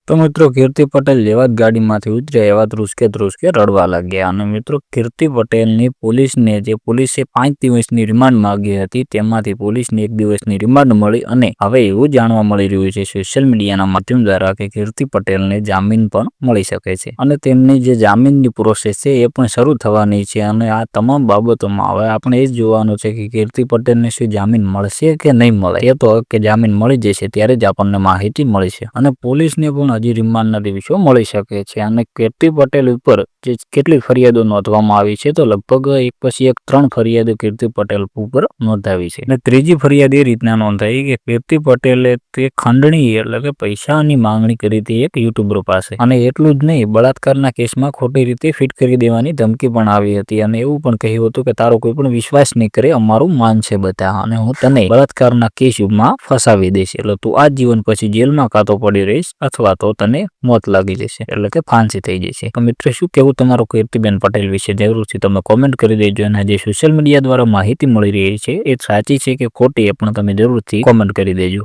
તો મિત્રો કીર્તિ પટેલ જેવા જ ગાડીમાંથી ઉતર્યા એવા ધ્રુસકે રડવા લાગ્યા અને મિત્રો કીર્તિ પટેલની પોલીસે 5 દિવસની રિમાન્ડ માંગી હતી, તેમાંથી પોલીસને 1 દિવસની રિમાન્ડ મળી અને હવે એવું જાણવા મળી રહ્યું છે સોશિયલ મીડિયાના માધ્યમ દ્વારા કે કીર્તિ પટેલને જામીન પણ મળી શકે છે અને તેમની જે જામીનની પ્રોસેસ છે એ પણ શરૂ થવાની છે અને આ તમામ બાબતોમાં હવે આપણે એ જ જોવાનું છે કે કીર્તિ પટેલને શું જામીન મળશે કે નહીં મળે. એ તો કે જામીન મળી જશે ત્યારે જ આપણને માહિતી મળી છે અને પોલીસને પણ હજી રિમાન્ડના દિવસો મળી શકે છે અને કીર્તિ પટેલ ઉપર જે કેટલી ફરિયાદો નોંધવામાં આવી છે તો લગભગ એક પછી એક 3 ફરિયાદો કીર્તિ પટેલ ઉપર નોંધાવી છે અને ત્રીજી ફરિયાદ એ રીતના નોંધાઈ કે કીર્તિ પટેલે તે ખંડણી એટલે કે પૈસાની માંગણી કરી હતી એક યુટ્યુબર પાસે અને એટલું જ નહીં બળાત્કારના કેસમાં ખોટી રીતે ફિટ કરી દેવાની ધમકી પણ આવી હતી અને એવું પણ કહ્યું હતું કે તારો કોઈ પણ વિશ્વાસ નહીં કરે, અમારું માન છે બધા અને હું તને બળાત્કારના કેસમાં ફસાવી દઈશ એટલે તું આ જીવન પછી જેલમાં કાં તો પડી રહીશ અથવા તો તને મોત લાગી જશે એટલે કે ફાંસી થઈ જશે. તો મિત્રો શું કેવું તમારું કીર્તિબેન પટેલ વિશે જરૂરથી તમે કોમેન્ટ કરી દેજો અને જે સોશિયલ મીડિયા દ્વારા માહિતી મળી રહી છે એ સાચી છે કે ખોટી એ પણ તમે જરૂરથી કોમેન્ટ કરી દેજો.